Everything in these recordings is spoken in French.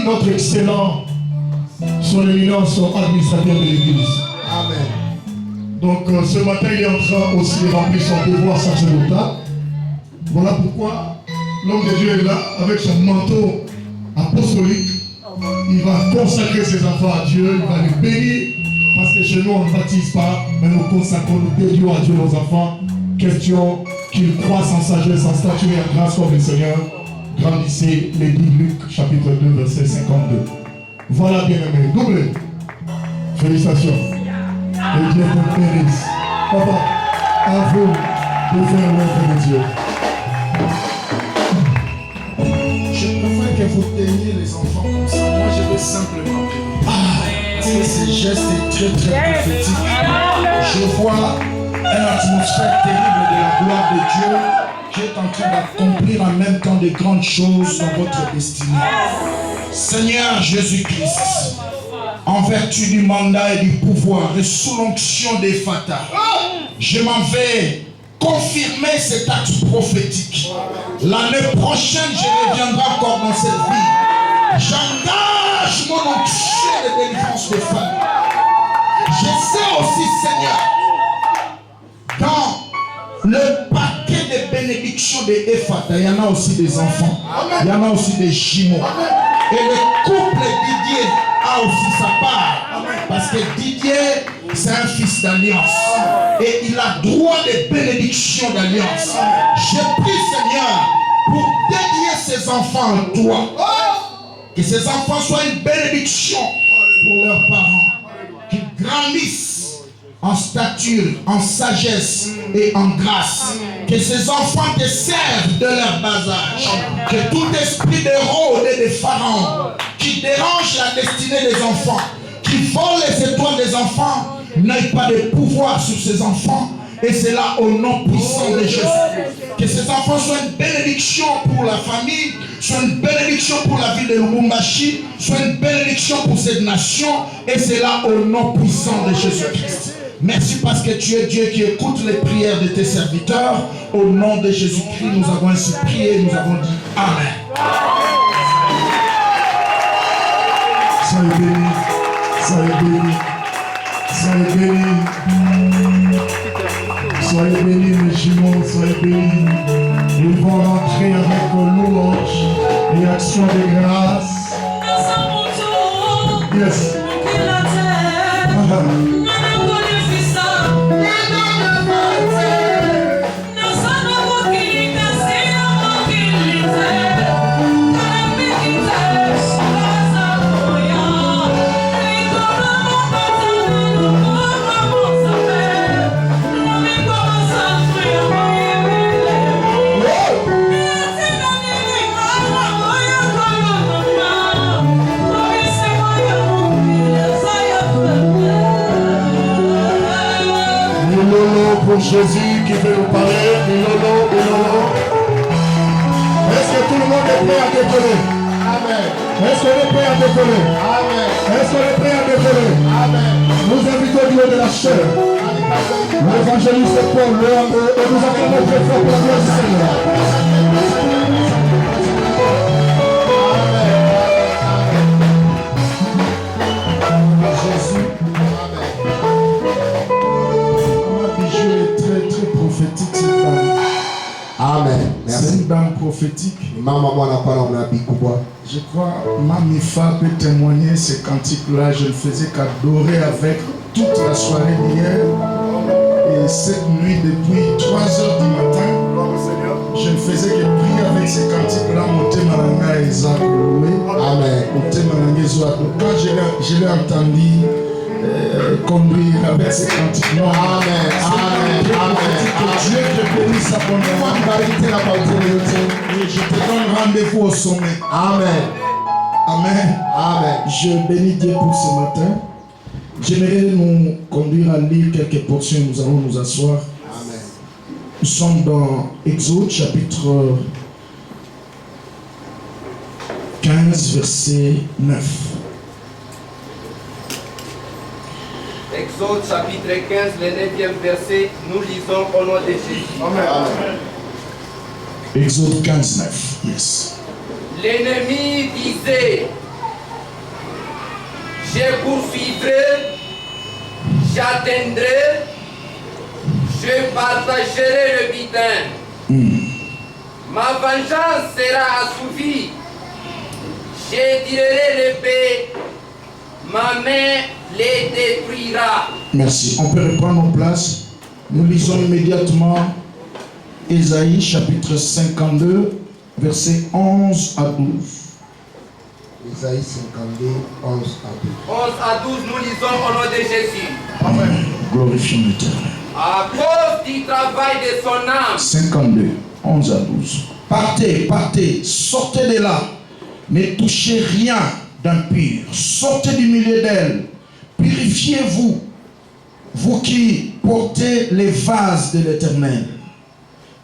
notre excellent, son éminence, son administrateur de l'église. Amen. Donc ce matin, il est en train aussi de remplir son devoir sacerdotal. Voilà pourquoi l'homme de Dieu est là avec son manteau apostolique. Il va consacrer ses enfants à Dieu, il va les bénir. Parce que chez nous, on ne baptise pas, mais nous consacrons, nous dédions à Dieu nos enfants. Question qu'ils croissent en sagesse, en stature et en grâce comme le Seigneur. Grandissez, les Luc, chapitre 2, verset 52. Voilà, bien-aimés, doublé. Félicitations. Et Dieu vous bénisse. Papa, à vous de faire l'œuvre de Dieu. Je préfère que vous teniez les enfants comme ça. Moi, je vais simplement prier. Parce que ce geste est très prophétique. Je vois une atmosphère terrible de la gloire de Dieu qui est en train d'accomplir en même temps de grandes choses dans votre destinée. Seigneur Jésus-Christ, en vertu du mandat et du pouvoir et sous l'onction des Fata, je m'en vais confirmer cet acte prophétique. L'année prochaine, je reviendrai encore dans cette vie. J'engage mon onction de délivrance des femmes. Je sais aussi, Seigneur, dans le paquet de bénédictions de Ephata, il y en a aussi des enfants. Il y en a aussi des jumeaux. Et le couple Didier a aussi sa part. Parce que Didier, c'est un fils d'alliance. Et il a droit des bénédictions d'alliance. Je prie, Seigneur, pour dédier ses enfants à toi. Que ces enfants soient une bénédiction pour leurs parents. Qu'ils grandissent en stature, en sagesse et en grâce. Que ces enfants te servent de leur bas âge. Que tout esprit d'Hérode et de Pharaon qui dérange la destinée des enfants, qui vole les étoiles des enfants, n'aient pas de pouvoir sur ces enfants. Et c'est là au nom puissant de Jésus. Que ces enfants soient une bénédiction pour la famille, soient une bénédiction pour la ville de Lubumbashi, soient une bénédiction pour cette nation. Et c'est là au nom puissant de Jésus-Christ. Merci parce que tu es Dieu qui écoute les prières de tes serviteurs. Au nom de Jésus-Christ, nous avons ainsi prié et nous avons dit Amen. Soyez bénis, soyez bénis, soyez bénis. Soyez bénis mes jumeaux, soyez bénis. Ils vont rentrer avec louange et action de grâce. Yes. Pour Jésus qui veut nous parler, Milolo, Milolo. Est-ce que tout le monde est prêt à décoller? Amen. Est-ce qu'on est prêt à décoller? Amen. Est-ce qu'on est prêt à décoller? Amen. Nous invitons Dieu de la chair. L'évangéliste Paul, et nous acclamons très fort pour la gloire du Seigneur. Jésus. Prophétique, cette dame. Amen. Merci. C'est une dame prophétique. Je crois Mamifa peut témoigner ces cantiques-là. Je ne faisais qu'adorer avec toute la soirée d'hier. Et cette nuit, depuis 3 heures du matin, je ne faisais que prier avec ces cantiques-là. Motemalanga et Zakoloué. Amen. Quand je l'ai entendu conduire avec ces cantiques-là. Amen. Amen. Amen. Dieu te bénisse abondamment. Et je te donne rendez-vous au sommet. Amen. Amen. Amen. Je bénis Dieu pour ce matin. J'aimerais nous conduire à lire quelques portions. Nous allons nous asseoir. Amen. Nous sommes dans Exode chapitre 15 verset 9. Exode chapitre 15, le 9e verset, nous lisons au nom de Jésus. Amen. Exode 15, 9. Yes. L'ennemi disait, j'atteindrai, je partagerai le butin. Ma vengeance sera assouvie. Je tirerai l'épée, ma main les détruira. Merci. On peut reprendre nos places. Nous lisons immédiatement Ésaïe chapitre 52, versets 11 à 12. Ésaïe 52, 11 à 12. 11 à 12, nous lisons au nom de Jésus. Amen. Glorifions l'Éternel. À cause du travail de son âme, 52, 11 à 12. Partez, partez, sortez de là. Ne touchez rien d'impur. Sortez du milieu d'elle. Purifiez-vous, vous qui portez les vases de l'Éternel.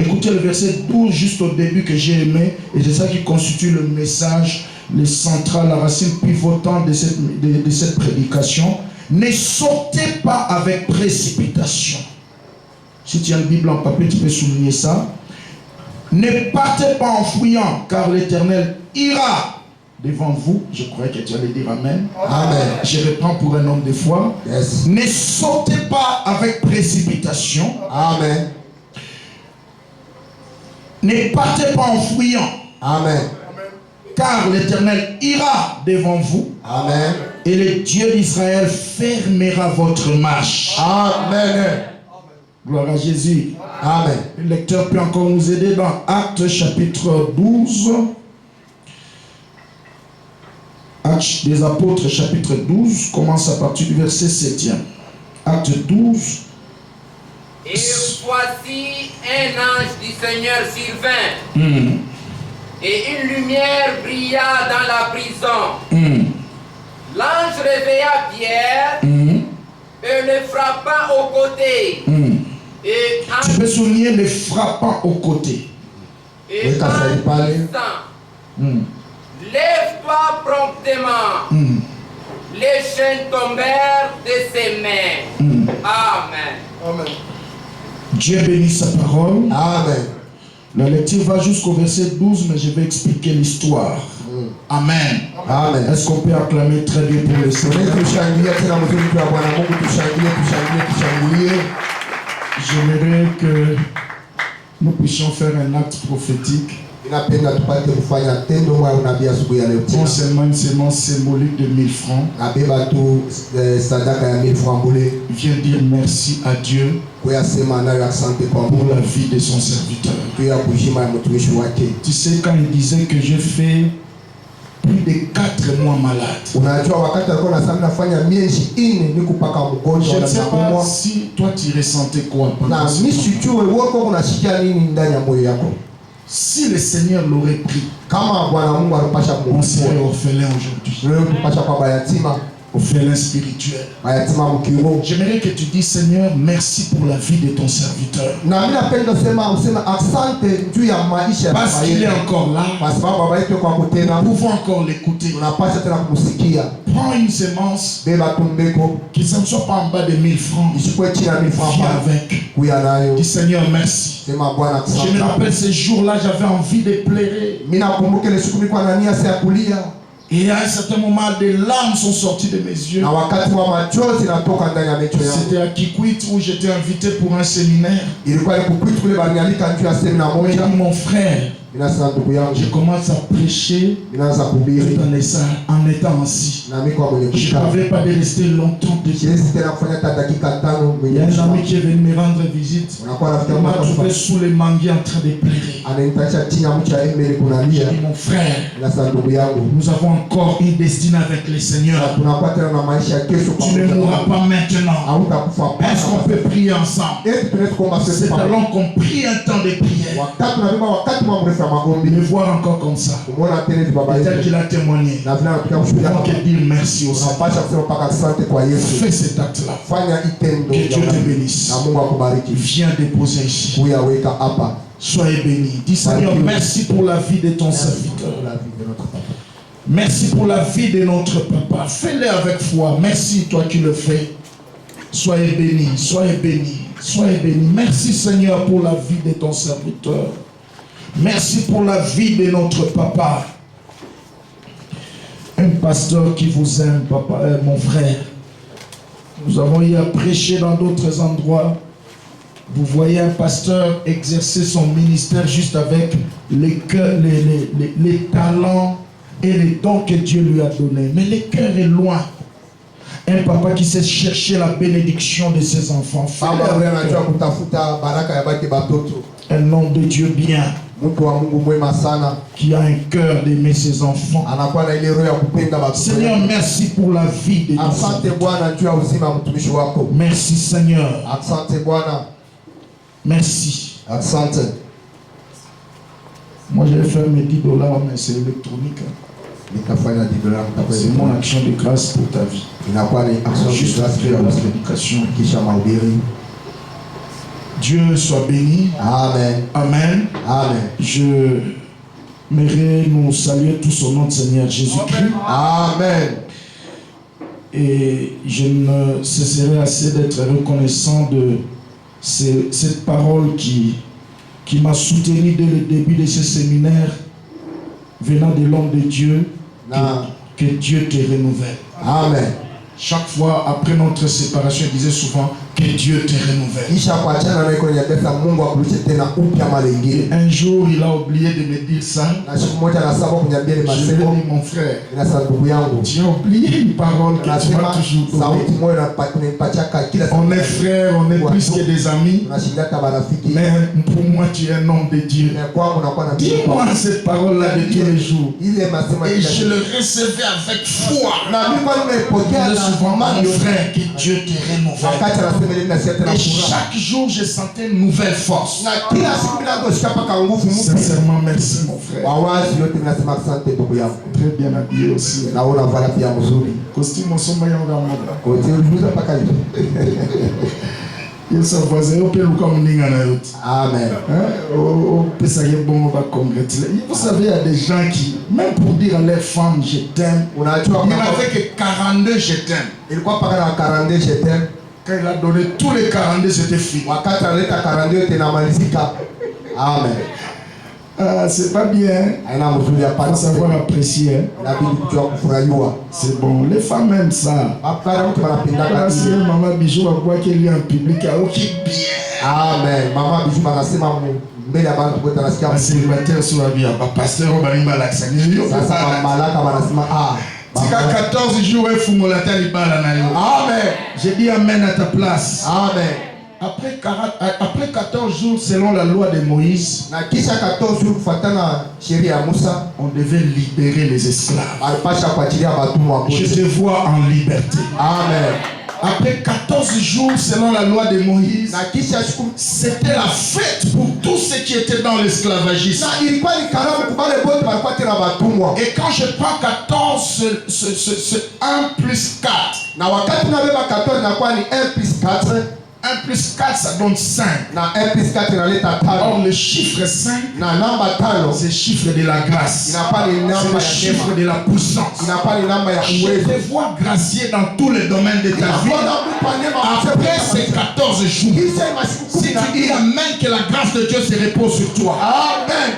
Écoutez le verset 12 juste au début que j'ai aimé. Et c'est ça qui constitue le message, le central, la racine pivotante de cette prédication. Ne sortez pas avec précipitation. Si tu as une Bible en papier, tu peux souligner ça. Ne partez pas en fouillant, car l'Éternel ira devant vous. Je croyais que tu allais dire Amen. Amen. Je reprends pour un homme de foi. Yes. Ne sortez pas avec précipitation. Amen. Ne partez pas en fouillant. Amen. Car l'Éternel ira devant vous. Amen. Et le Dieu d'Israël fermera votre marche. Amen. Gloire à Jésus. Amen. Le lecteur peut encore nous aider dans Actes chapitre 12. Actes des apôtres chapitre 12 commence à partir du verset 7e. Acte 12. et voici un ange du Seigneur survint, et une lumière brilla dans la prison. L'ange réveilla Pierre et le frappa au côté. Et en Tu peux souligner le frappant au côté. et Oui, quand ça y parle. disant, lève-toi promptement. Les chaînes tombèrent de ses mains. Amen. Dieu bénit sa parole. Amen. La lecture va jusqu'au verset 12, mais je vais expliquer l'histoire. Amen. Amen. Est-ce qu'on peut acclamer très bien pour le Seigneur? J'aimerais que nous puissions faire un acte prophétique. Non seulement une semence symbolique de 1000 francs. Viens dire merci à Dieu pour la vie de son serviteur. Tu sais, quand il disait que j'ai fait plus de 4 mois malade, je ne sais pas si toi tu ressentais quoi pendant ce temps. Si le Seigneur l'aurait pris, on serait orphelin aujourd'hui. Orphelin spirituel. J'aimerais que tu dises, Seigneur, merci pour la vie de ton serviteur. Parce qu'il est encore là, nous pouvons encore l'écouter. Prends une semence, que ça ne soit pas en bas de 1000 francs. Viens avec. Dis, Seigneur, merci. Je me rappelle ces jours-là, j'avais envie de pleurer. Et à un certain moment, des larmes sont sorties de mes yeux. C'était à Kikwit où j'étais invité pour un séminaire. Et mon frère, je commence à prêcher en étant assis. Je n'avais pas de rester longtemps dessus. Il y a un ami qui est venu me rendre visite. Il m'a trouvé sous les manguiers en train de pleurer. J'ai dit, mon frère, nous avons encore une destinée avec le Seigneur. Tu ne mourras pas maintenant. Est-ce qu'on peut prier ensemble? C'est alors qu'on prie un temps de prière. Me voir encore comme ça. Peut-être qu'il a témoigné. Je peux dire merci au Seigneur. Fais cet acte-là. Que Dieu te bénisse. Viens déposer ici. Soyez bénis. Dis, Seigneur, merci pour la vie de ton serviteur. Merci pour la vie de notre papa. Fais-le avec foi. Merci, toi qui le fais. Soyez bénis, soyez bénis, soyez bénis. Merci, Seigneur, pour la vie de ton serviteur. Merci pour la vie de notre papa. Un pasteur qui vous aime, papa, mon frère. Nous avons eu à prêcher dans d'autres endroits. Vous voyez un pasteur exercer son ministère juste avec les talents et les dons que Dieu lui a donnés. Mais le cœur est loin. Un papa qui sait chercher la bénédiction de ses enfants. Un homme de Dieu bien. Qui a un cœur d'aimer ses enfants. Seigneur, merci pour la vie de Dieu. Merci Seigneur. Merci. Moi j'ai fait mes $10, mais c'est électronique. C'est mon action de grâce pour ta vie. Juste après la prédication. Dieu soit béni. Amen. Amen. Amen. Je m'aimerais nous saluer tous au nom de Seigneur Jésus-Christ. Amen. Et je ne cesserai assez d'être reconnaissant de cette parole qui m'a soutenu dès le début de ce séminaire, venant de l'homme de Dieu, que Dieu te renouvelle. Amen. Chaque fois après notre séparation, il disait souvent que Dieu te renouvelle. Et un jour, il a oublié de me dire ça. Je lui ai dit, mon frère, tu as oublié une parole que tu m'as toujours donnée. On est frères, on est plus que des amis. Mais pour moi, tu es un homme de Dieu. Dis-moi cette parole-là de tous les jours. Et je le recevais avec foi. Souvent, mon frère, que Dieu te renouvelle. Et chaque jour, je sentais une nouvelle force. Sincèrement, merci mon frère. Très bien habillé aussi. Costume ensemble, Amen. Vous savez, il y a des gens qui, même pour dire à leurs femmes je t'aime, il n'avait que 42 je t'aime. Quand il a donné tous les 42, c'était fini. Amen. C'est pas bien. Il faut savoir apprécier. C'est bon. Les femmes aiment ça. Si maman Bijou va voir qu'il y a un public, il y a aucun bien. Amen. Maman Bijou va rester maman. Un célibataire sur la vie, un pasteur, on va aller à si 14 jours, Amen. J'ai dit Amen à ta place. Amen. Après 14 jours, selon la loi de Moïse, on devait libérer les esclaves. Je te vois en liberté. Amen. Après 14 jours, selon la loi de Moïse, c'était la fête pour tous ceux qui étaient dans l'esclavagisme. Et quand je prends 14, c'est 1 plus 4. 1 plus 4, ça donne 5. Or, le chiffre 5, c'est le chiffre de la grâce. C'est le chiffre de la puissance. Je te vois gracier dans tous les domaines de ta vie. Après ces 14 jours, si tu dis Amen, que la grâce de Dieu se repose sur toi. Amen.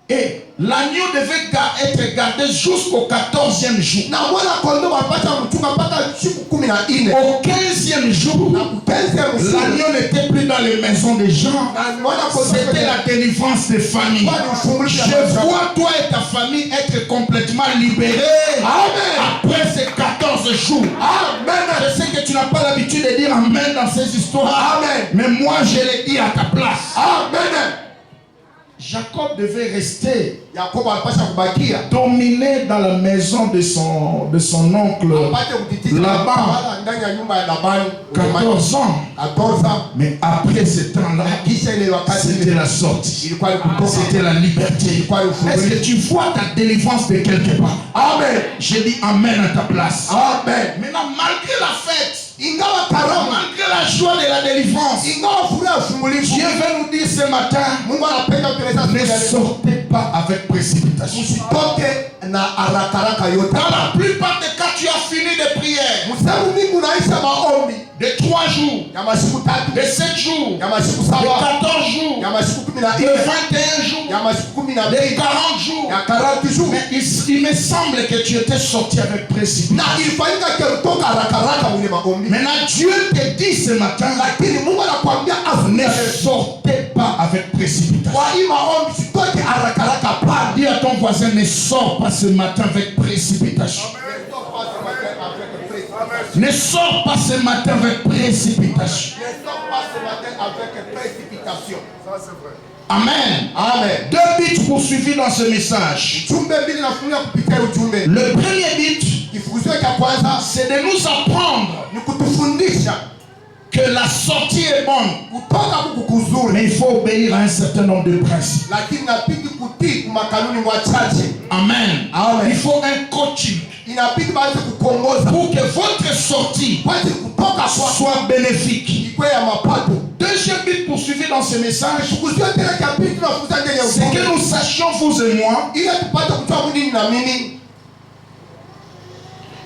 Et l'agneau devait être gardé jusqu'au 14e jour. Au 15e jour, l'agneau n'était plus dans les maisons des gens. C'était la délivrance des familles. Je vois toi et ta famille être complètement libérés. Après ces 14 jours. Je sais que tu n'as pas l'habitude de dire Amen dans ces histoires. Mais moi je l'ai dit à ta place. Amen. Jacob devait rester dominé dans la maison de son oncle Laban 14 ans. Mais après ce temps-là, c'était la sortie. C'était la liberté. Est-ce que tu vois ta délivrance de quelque part? Amen. J'ai dit Amen à ta place. Amen. Maintenant, malgré la fête, malgré la joie de la délivrance, Dieu veut nous dire ce matin, ne sortez pas avec précipitation. Dans la plupart des cas, tu as fini de prière, Msemu mingi unaisha maombi de 3 jours, ya masiku tatu, de 7 jours, ya masiku de saba, 14 jours, ya masiku 14, de 21 jours, ya masiku de 12, 40 jours. ya 40 jours. Mais il me semble que tu étais sorti avec Na précipitation. ilifanyika kutoka haraka mwile maombi. Maintenant, Dieu te dit ce matin, Lakini Mungu anakuambia ne sortez pas avec précipitation. kwa hii maombi sitoke haraka pana. Dis à ton voisin, ne sors pas ce matin avec précipitation. Ne sors pas ce matin avec précipitation. Amen. Amen. 2 buts poursuivis dans ce message. Jumbe mbili nafunga kupitia ujumbe. Le premier but, Kifundisho cha kwanza c'est de nous apprendre ni kutufundisha que la sortie est bonne. kutoka huku kuzuri, Mais il faut obéir à un certain nombre de principes. lakini inabidi kutii kwa makanuni wachache. Amen. Amen. Il faut un coaching Inabidi baadhi kukuongoza pour que votre sortie basi kutoka kwa soit bénéfique. ikwe ya mapato. Deuxième but poursuivi dans ce message, Kufundisho tena cha pili tunafunza ndani ya c'est que ujumbe nous sachions, vous et moi, ili tupate kujua nini na mimi,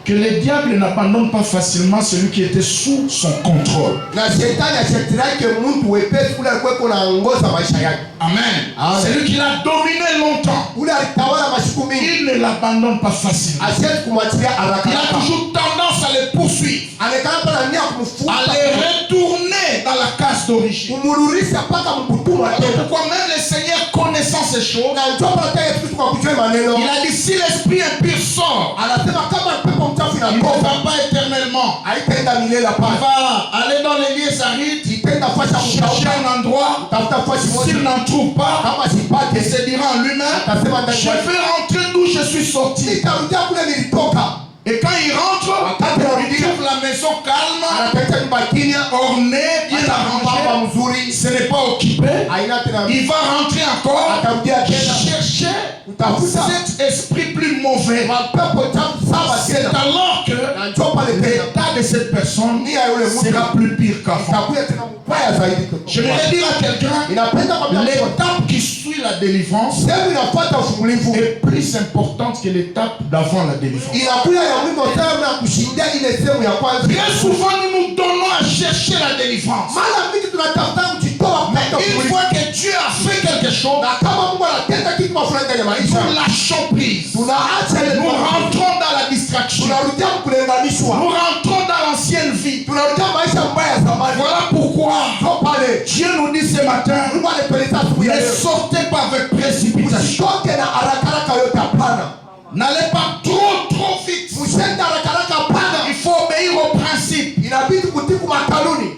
que le diable n'abandonne pas facilement celui qui était sous son contrôle. na shetani ashetirake mtu wepesi ule alikuwa anaongoza maisha yake. Amen. Amen. Celui qui l'a dominé longtemps, Ule alitawala masiku mingi, il ne l'abandonne pas facilement. asiwezi kumwachilia haraka Il a haraka. toujours tendance à le poursuivre, Anekana pana nia à kumfuata, le retourner dans la case d'origine. kumururisha mpaka mkutuma tena. Pourquoi même le Seigneur connaissant ces choses, Na njoo pata Yesu Kristo kwa kujua maneno. il a dit si l'esprit impur sort, Anasema kama pepo mchafu il ne inatoka, va pas éternellement. haitaenda milele Il hapana. va aller dans les lieux arides, Itaenda fasha chercher kutauka, un endroit. tafuta fashi S'il moja. n'en trouve pas, Kama il sipate, se dira en lui-même, atasema ndani je mwake, vais rentrer d'où je suis sorti. nitarudia kule nilitoka. Et quand il rentre, Wakati il anarudia, trouve la maison calme, anapita nyumba kimya, ornée, bien hata mpamba arrangée. mzuri, Ce n'est pas occupé. haina tena. Il va rentrer encore, Atarudia tena chercher kutafuta cet esprit plus mauvais. mapepo chafu saba C'est tena. alors que Na njoo pale tena, l'état de cette personne nia yule mtu sera plus pire qu'avant. itakuja tena mbaya zaidi. Je vais dire à quelqu'un, Inapenda kwambia mtu, l'étape qui suit la délivrance sehemu inafuata ufungulivu est plus importante que l'étape d'avant la délivrance. inakuja ya mwisho sana na kushindia ile sehemu ya kwanza. Très souvent, nous nous donnons à chercher la délivrance. Mara mingi tunatafuta kujitoa Mais kupata une ufungulivu. fois que Dieu a fait quelque chose, Na kama Mungu anatenda kitu fulani ndani ya maisha, nous lâchons prise. tunaacha ile Nous mambo. rentrons dans la distraction. Tunarudia kulenganishwa, Nous rentrons dans l'ancienne vie. tunarudia maisha mbaya ya zamani. Voilà pourquoi Njoo pale, Dieu nous dit ce matin, Mungu anapeleka asubuhi ya ne leo, sortez pas avec précipitation. msitoke na haraka haraka yote, hapana. N'allez pas trop vite. Msiende haraka haraka, hapana. Il faut obéir aux principes. Inabidi kutii kwa kanuni.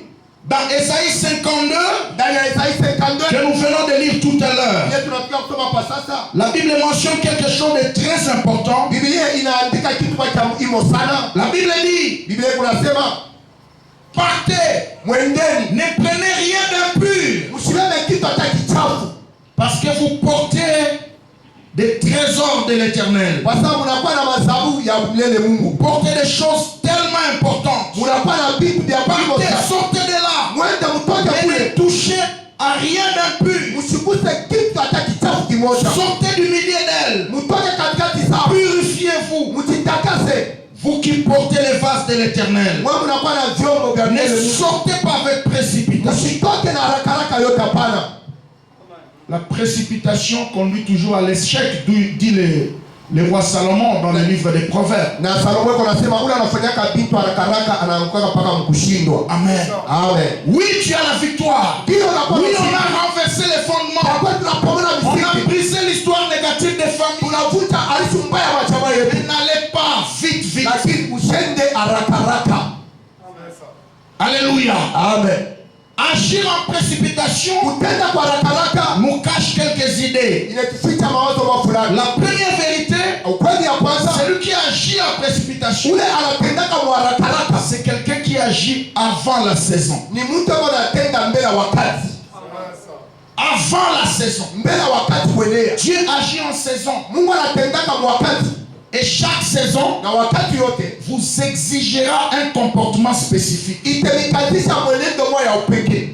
Dans Ésaïe 52, Ndani ya Isaia 52 que nous venons de lire tout à l'heure, ile tunapiga kusoma kwa sasa, la Bible mentionne quelque chose de très important. Biblia inaandika kitu cha muhimu sana. La Bible dit, Biblia kunasema partez, mwendeni, ne prenez rien d'impur, msibebe kitu hata kichafu, parce que vous portez des trésors de l'Éternel. kwa sababu mnakuwa na madhabahu ya milele Mungu. Portez des choses tellement importantes. Mnakuwa na vitu vya Partez, Mungu. sortez de là. Mwende mtoke Et ne kule, touchez à rien d'impur. msiguse kitu hata kichafu kimoja. Sortez du milieu d'elle. Mtoke katikati zao, Purifiez-vous. mjitakase. Vous qui portez les vases de l'Éternel. Wewe mnakuwa na vyombo vya Ne milele Mungu. sortez pas avec précipitation. Msitoke na haraka haraka yote, hapana. La précipitation conduit toujours à l'échec, dit le roi Salomon dans le livre des Proverbes. Na Salomo yuko anasema ule anafanyaka vitu haraka haraka anaanguka mpaka mkushindwa. Amen. Amen. Oui, tu as la victoire. Ndio unakuwa Oui, na on ushindi. a renversé les fondements. Kwa tunapomona On a msingi, brisé l'histoire négative des familles. tunavuta hadithi mbaya wa chama yetu. Mais n'allez pas vite. Lakini ushende haraka haraka. Alléluia. Amen. Agir en précipitation Kutenda kwa haraka haraka nous cache quelques idées. inatuficha mawazo mafulani. La première vérité, Ukweli ya kwanza, celui qui agit en précipitation, ule anatendaka kwa haraka haraka c'est quelqu'un qui agit avant la saison. ni mtu ambaye anatenda mbele ya wakati. Avant la saison. Mbele ya wakati kuenea. Dieu agit en saison. Mungu anatendaka kwa wakati. Et chaque saison Na wakati yote vous exigera un comportement spécifique. itemikatisha mwenendo moja ya upekee.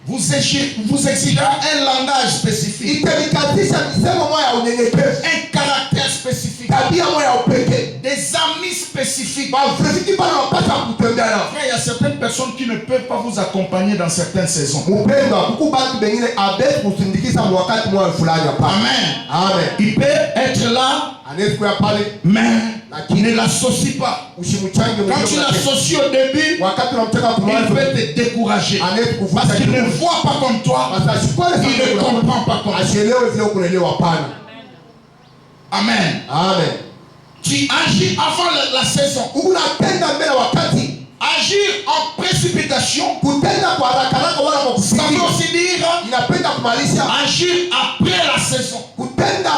Vous exigera un langage spécifique. Itemikatisha misemo moja ya unyenyekevu. Un caractère spécifiques, tabia moja ya upekee. des amis spécifiques. Marafiki pale wanapaswa kutembea nao. Frère, il y a certaines personnes qui ne peuvent pas vous accompagner dans certaines saisons. Mpendwa, kuku batu bengine abeti kusindikiza mwakati mwa fulani hapa. Amen. Amen. Il peut être là, Anaweza kuya pale mais ne l'associe pas. usimchange Quand tu l'associes au début, wakati unamtaka il kumaliza peut te décourager. anaweza kufuta Parce qu'il ne voit pas comme toi, Basi ashikole il ne sana comprend pas comme toi. asielewe vile unaelewa hapana. Amen. Amen. Tu agis avant la saison. Unatenda mbele wakati. Agir en précipitation, Kutenda kwa haraka haraka wala kwa ça veut kufikiri. aussi dire Inapenda kumalisha. agir après la saison. Kutenda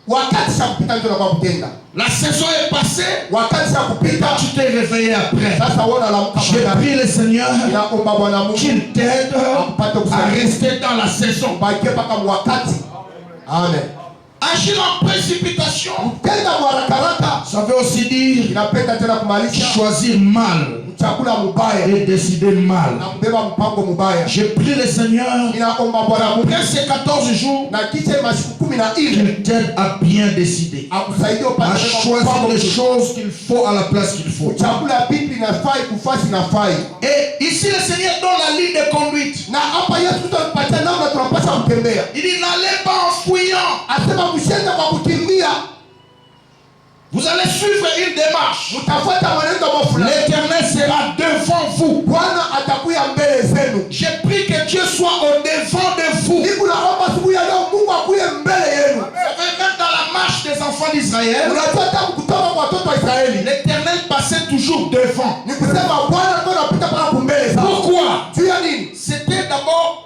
wakati cha kupita ndio kwa kutenda. La saison est passée, Wakati cha kupita tu t'es réveillé après. sasa uona la mkama. J'ai prie le Seigneur Inaomba Bwana Mungu qu'il t'aide à rester dans la saison. bakie mpaka wakati. Amen. Agir en précipitation, Kutenda kwa haraka haraka ça veut aussi dire inapenda tena kumalisha choisir mal chakula mubaya et décider mal. na kubeba mpango mubaya. Je prie le Seigneur, Inaomba Bwana Mungu après ces 14 jours, na kisha masiku 14 qu'il t'aide à bien décider, akusaidie à upate choisir les choses qu'il faut à la place qu'il faut. chakula bibi inafai kufasi inafai. Et ici, le Seigneur donne la ligne de conduite. Na hapa Yesu tutampatia namna tunapaswa kutembea. Il dit n'allez pas en fouillant. Asema msiende kwa kukimbia, Vous allez suivre une démarche. mtafuata mwenendo wa fulani. L'Éternel sera devant vous. Bwana atakuya mbele zenu. J'ai pris que Dieu soit au devant de vous. Niko naomba siku ya leo Mungu akuye mbele yenu. Vous savez, même dans la marche des enfants d'Israël, Unajua tangu kutoka kwa watoto wa Israeli l'Éternel passait toujours devant. ni kusema Bwana ndio anapita pala kumbele sana. Pourquoi? Juu ya nini? C'était d'abord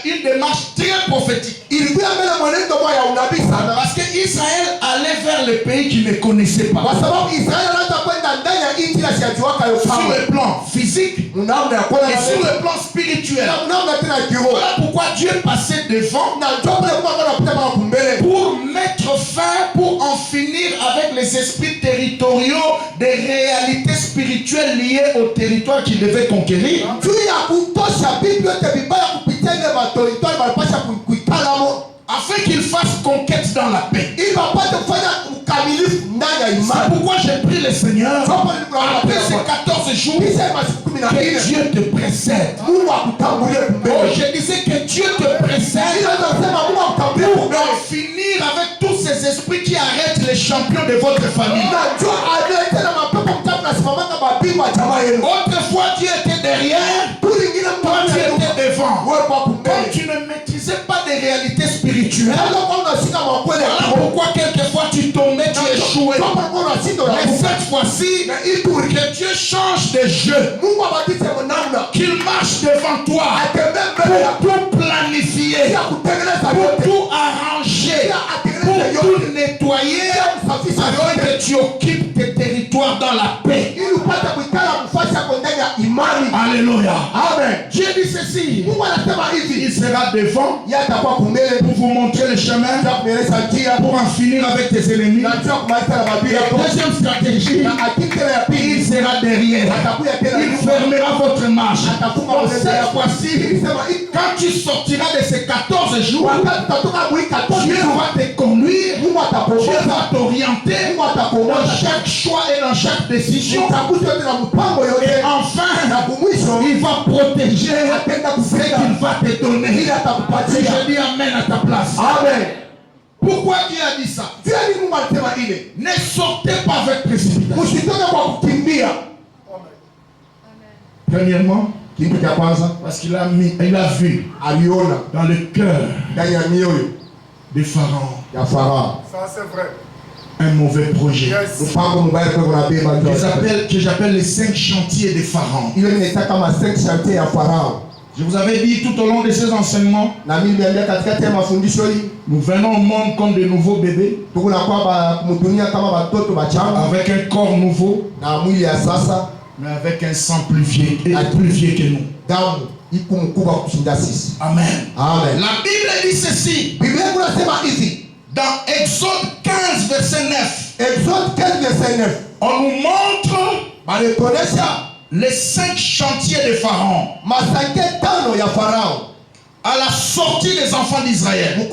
une démarche très prophétique. Ilikuwa mbele mwenendo moja ya unabii sana. Parce que Israël allait vers le pays qu'il ne connaissait pas. Kwa sababu Israeli anaanza kwenda ndani ya nchi ya siajuaka yo Sur kama. le plan physique Mnaona ya kwenda et sur le plan spirituel. mnaona tena kiroho. Voilà pourquoi Dieu passait devant Na ndio pale Mungu anapita pala kumbele. pour mettre fin, pour en finir avec les esprits territoriaux des réalités spirituelles liées au territoire qu'il devait conquérir. Juu ya kutosha bibi yote vibaya kupitia ile matoritori walipasha kuitalamo Afin qu'il fasse conquête dans la paix. ili wapate kufanya ukamilifu ndani ya C'est imani. pourquoi j'ai prié le Seigneur après ces 14 jours Kisha masiku 14 que Dieu te précède. Mungu akutangulie Oh, kumbele. je disais que Dieu te précède Ila nasema Mungu akutangulie pour kumbele. en finir avec tous ces esprits qui arrêtent les champions de votre famille. Najua alete na mapepo mtamu nasimamaka mabingwa jamaa yenu. Autrefois Dieu était derrière, Tu lingine toi tu étais devant. wewe kwa Comme kumbele. tu ne maîtrisais pas des réalités spirituelles, Ndio kwa unashika makwele ya voilà kiroho. pourquoi quelquefois tu tombais, tu échouais. Kama kwa unashinda Mais unakufa. cette fois-ci, Na ili que Dieu change de jeu, Mungu abadilishe namna. qu'il marche devant toi Atembee mbele pour yako. tout planifier, Ya kutengeneza pour yote. tout arranger, pour tout nettoyer, afin que tu occupes tes territoires dans la paix. Ili upate kuikala mfasi yako ndani ya imani. Alléluia. Amen. Dieu dit ceci, Mungu anasema hivi, il sera devant yeye atakuwa kumbele pour vous montrer le chemin, ya kueleza njia pour en finir avec tes ennemis. na njia kumaliza na mabii yako. Deuxième stratégie, Na akitela ya il pili sera derrière. atakuya tena Il nyuma. fermera votre marche. Atafunga Donc, mwenendo cette yako. fois-ci, Ilisema hii quand tu sortiras de ces 14 jours, wakati utatoka mwika Dieu va te conduire, Mungu Dieu atakuongoza. va t'orienter Mungu dans atakuongoza. chaque choix et dans chaque décision. Utakuta yote na mpango Et yote. enfin, Na kumwisho il va protéger atenda ce kukulinda. qu'il va te donner. Ili Si atakupatia. je dis Amen à ta place. Amen. Pourquoi Dieu a dit ça? Vile ni Mungu alisema ile. Ne sortez pas avec précipitation. Usitoke kwa kukimbia. Premièrement, Kitu cha kwanza parce qu'il a vu aliona dans le cœur ndani ya mioyo de Pharaon ya Farao Ça, c'est vrai. un mauvais projet. Yes. mpango mbaya kwa kunabeba Que j'appelle les 5 chantiers de Pharaon. ile inaitwa kama 5 chantier ya Farao. Je vous avais dit tout au long de ces enseignements, Na mimi niambia katikati ya mafundisho hii nous venons au monde comme de nouveaux bébés, tukuna kwamba kumdunia kama watoto wachanga avec un corps nouveau, na mwili ya sasa mais avec un sang plus vieux, plus vieux que nous. damu iko mkubwa kushinda sisi. Amen. Amen. La Bible dit ceci, Biblia inasema hivi, dans Exode 15, verset 9, Exode 15 verset 9, on nous montre balituonesha les 5 chantiers de Pharaon. masake tano ya Farao. à la sortie des enfants d'Israël.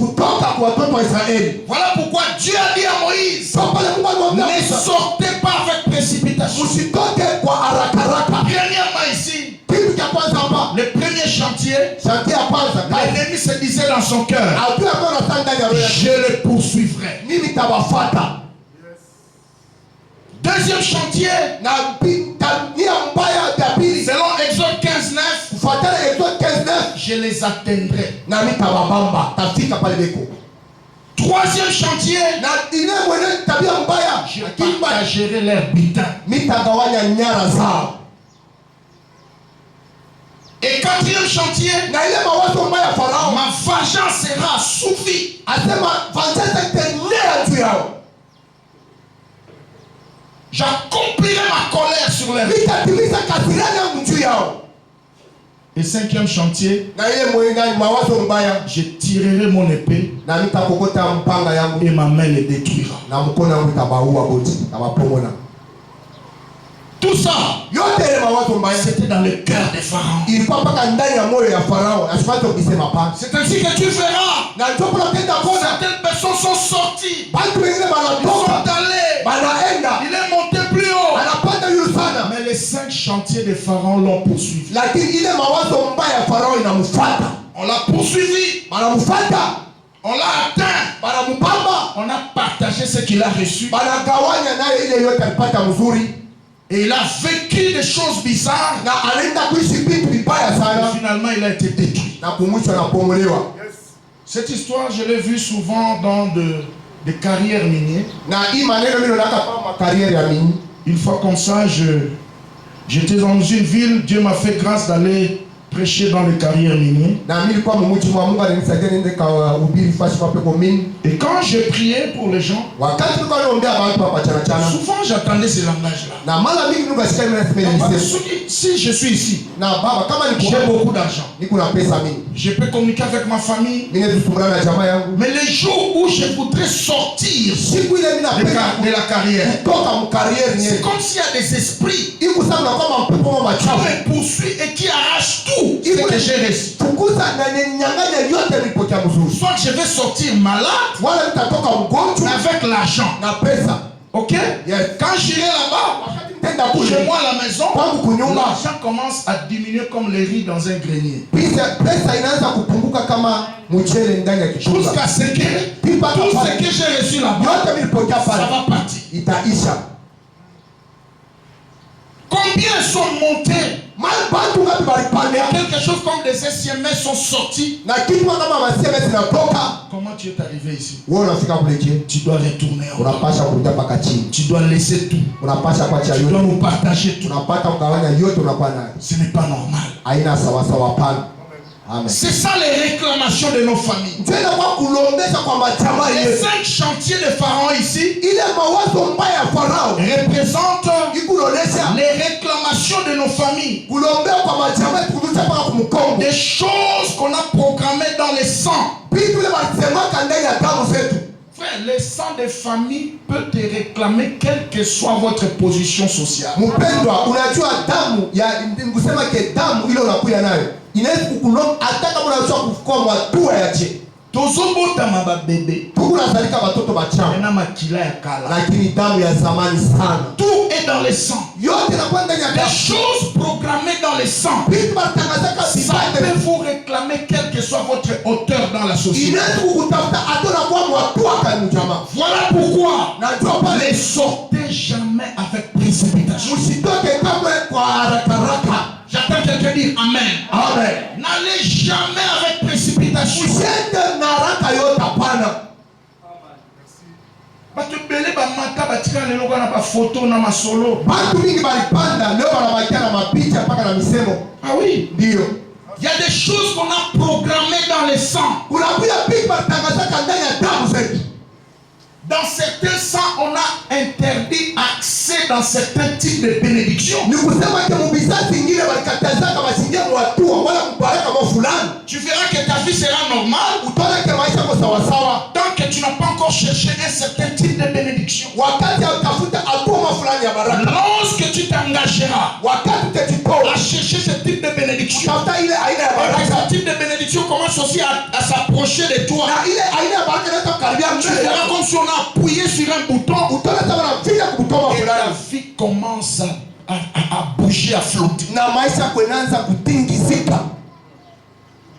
Voilà pourquoi Dieu a dit à Moïse, ne sortez pas avec précipitation. Premièrement ici, le premier chantier, l'ennemi se disait dans son cœur, je le poursuivrai. Deuxième chantier, selon Exode 15:9, je les atteindrai. Troisième chantier, je partagerai leur butin. Et quatrième chantier, ma vengeance sera assouvie. J'accomplirai ma colère sur les vies. Et cinquième chantier, je tirerai mon épée et ma main les détruira. Tout ça, c'était dans le cœur des pharaons. C'est ainsi que tu verras. Certaines personnes sont sorties. Ils sont allés. Il est monté plus haut. Mais les 5 chantiers des pharaons l'ont poursuivi. On l'a poursuivi. On l'a atteint. On a partagé ce qu'il a reçu. Et il a vécu des choses bizarres. Et finalement, il a été détruit. Cette histoire, je l'ai vue souvent dans des carrières minières. Une fois comme ça, j'étais dans une ville. Dieu m'a fait grâce d'aller prêcher dans les carrières minières. Et quand je priais pour les gens, souvent j'attendais ce langage-là. Si je suis ici, j'ai beaucoup d'argent, je peux communiquer avec ma famille, mais les jours où je voudrais sortir de la carrière, c'est comme s'il y a des esprits qui me poursuivent et qui arrachent tout ce que j'ai reçu. Soit je vais sortir malade, mais avec l'argent. Ok? Quand j'irai là-bas, chez moi à la maison, l'argent commence à diminuer comme les riz dans un grenier. Jusqu'à ce que tout ce que j'ai reçu là-bas, ça va partir. Combien sont montés? Quelque chose comme des SMS sont sortis. Comment tu es arrivé ici? Tu dois retourner. Tu dois laisser tout. Tu dois nous partager tout. Ce n'est pas normal. C'est ça les réclamations de nos familles. Les 5 chantiers de Pharaon ici représentent les réclamations de nos familles. Des choses qu'on a programmées dans les sangs. Frère, le sang des familles peut te réclamer quelle que soit votre position sociale. tozobotama babebe na makila ya kala. Tout est dans le sang. Les choses programmées dans le sang, ça peut vous réclamer quelle que soit votre hauteur dans la société. Voilà pourquoi ne sortez jamais avec précipitation. J'attends quelqu'un dire Amen. Amen. N'allez jamais avec précipitation. Ah oui. Il y a des choses qu'on a programmées dans le sang. Dans certains sangs, on a interdit accès dans certains types de bénédictions. Tu verras que ta vie sera normale tant que tu n'as pas encore cherché un certain type de bénédiction. Lorsque tu t'engageras à chercher ce type de bénédiction, et que ce type de bénédiction commence aussi à s'approcher de toi. Tu verras comme si on a appuyé sur un bouton. Et la vie commence à bouger, à flotter.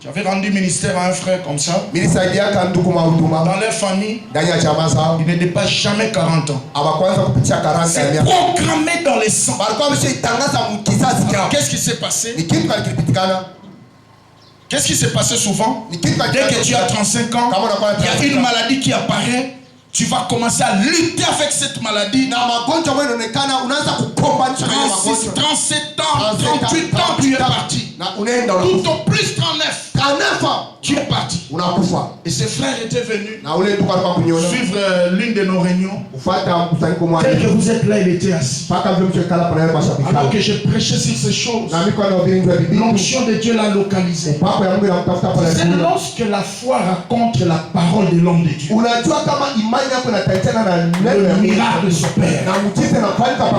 J'avais rendu ministère à un frère comme ça. Dans leur famille, il ne dépasse jamais 40 ans. C'est programmé dans les sangs. Qu'est-ce qui s'est passé? Qu'est-ce qui s'est passé souvent? Dès que tu as 35 ans, il y a une maladie qui apparaît. Tu vas commencer à lutter avec cette maladie. 36, 37 ans, 38 ans, tu es parti. Tout au plus 39 ans, tu es parti. Et ses frères étaient venus suivre l'une de nos réunions. Dès que vous êtes là, il était assis. Alors que je prêchais sur ces choses, l'onction de Dieu l'a localisé. C'est lorsque la foi raconte la parole de l'homme de Dieu, le miracle s'opère.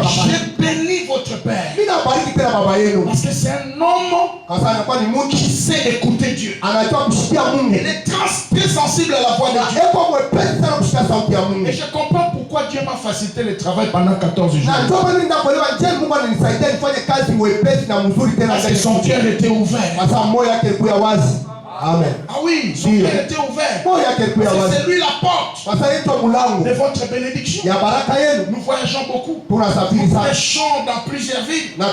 Je bénis votre père parce que c'est un homme qui sait écouter Dieu. Il est très sensible à la voix de Dieu. Et je comprends pourquoi Dieu m'a facilité le travail pendant 14 jours. Parce que son cœur était ouvert. Amen. Ah oui, son cœur était ouvert. C'est lui la porte de votre bénédiction. Nous voyageons beaucoup. Nous prêchons dans plusieurs villes. À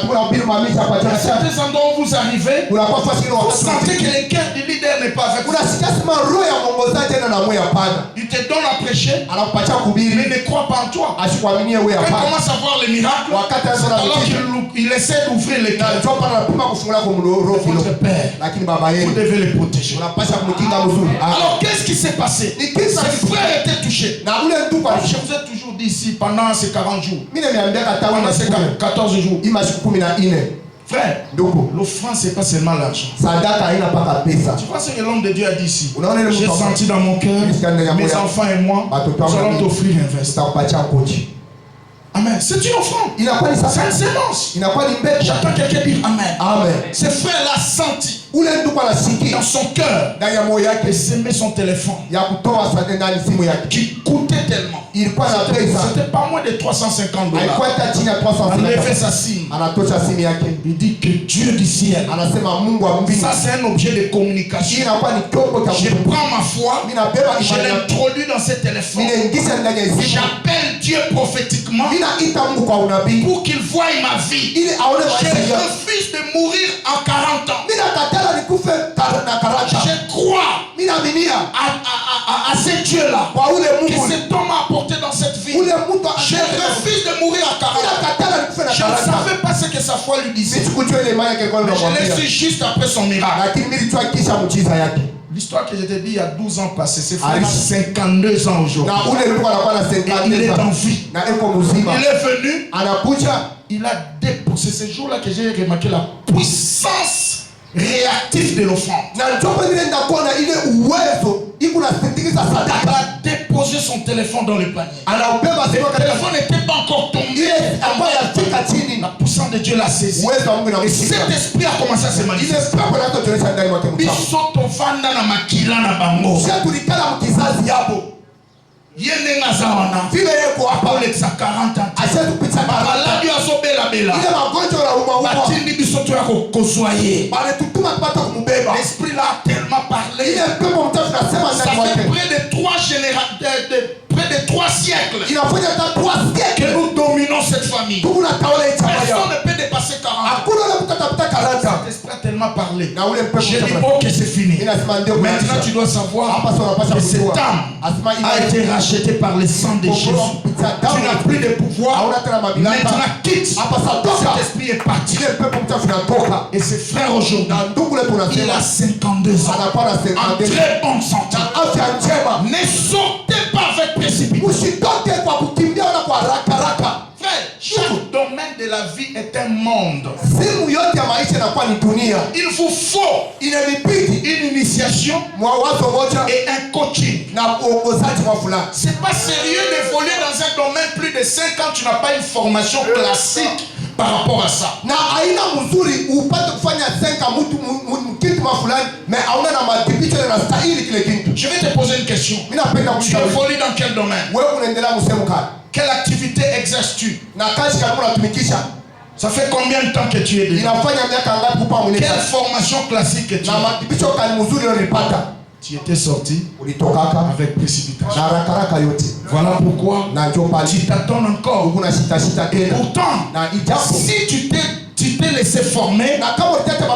certains endroits où vous arrivez, vous sentez que le cœur du leader n'est pas avec vous. Il te donne à prêcher, mais ne croit pas en toi. Quand il commence à voir les miracles, alors qu'il essaie d'ouvrir les cœurs. Votre père, vous devez les protéger. Alors qu'est-ce qui s'est passé? Ses frères étaient touchés. Je vous ai toujours dit ici pendant ces 40 jours, pendant ces 14 jours, frère, l'offrande c'est pas seulement l'argent. Tu vois ce que l'homme de Dieu a dit ici? J'ai senti dans mon cœur, mes enfants et moi, nous allons t'offrir un veste. Amen. C'est une offrande. C'est une sémence. J'entends quelqu'un dire Amen. Ce frère l'a senti dans son cœur et s'aimait son téléphone qui coûtait tellement. C'était pas moins de $350. On avait sa signe. Il dit que Dieu du ciel, ça c'est un objet de communication. Je prends ma foi, je l'introduis dans ce téléphone. J'appelle Dieu prophétiquement pour qu'il voie ma vie. Je refuse de mourir en 40 ans. Je crois à ce Dieu-là que cet homme a apporté dans cette vie. Je refuse de mourir à 40 ans. Je ne savais pas ce que sa foi lui disait. Mais je l'ai su juste après son miracle. L'histoire que je t'ai dit il y a 12 ans passés, c'est frère 52 ans aujourd'hui. Il est en vie. Il est venu. Il a déposé. C'est ce jour-là que j'ai remarqué la puissance réactif de l'offrande. Il a déposé son téléphone dans le panier. Le téléphone n'était pas encore tombé. La puissance de Dieu l'a saisi. Et cet esprit a commencé à se manifester. Yene ngazawana vile yeko hapa Alexa 40 ans ashetupita maladi asobela bela batindi bisoto yako kosoyer bale tutuma kupata kumbeba l'esprit là tellement parlé ça fait près de 3 siècles que nous dominons cette famille. Personne ne peut dépasser 40 ans. Cet esprit a tellement parlé. J'ai dit ok, c'est fini. Maintenant tu dois savoir que cette âme a été rachetée par le sang de Jésus. Tu n'as plus de pouvoir. Maintenant quitte. Cet esprit est parti. Et ses frères aujourd'hui, il a 52 ans. En très bonne santé. Ne sortez pas avec précipitation. Frère, chaque domaine de la vie est un monde. Il vous faut une initiation et un coaching. C'est pas sérieux d'évoluer dans un domaine plus de 5 ans. Tu n'as pas une formation classique par rapport à ça. Na aina mzuri upate kufanya senga mtu kitu mafulani mais auna na madhibitisho na stahili kile kitu. Je vais te poser une question. Mimi napenda Tu évolues dans quel domaine? wewe unaendelea msemo gani? Quelle activité exerces-tu? Na kazi kama unatumikisha Ça fait combien de temps que tu es dedans? inafanya miaka ngapi kupa mwili? Quelle formation classique tu Na as? madhibitisho kali mzuri unalipata. Tu étais sorti Ulitokaka avec précipitation. na haraka yote. Voilà pourquoi Na njoo pale. tu t'attends encore. Kuna shita tena. Pourtant, Na ijapo si tu t'es laissé former, na kama utata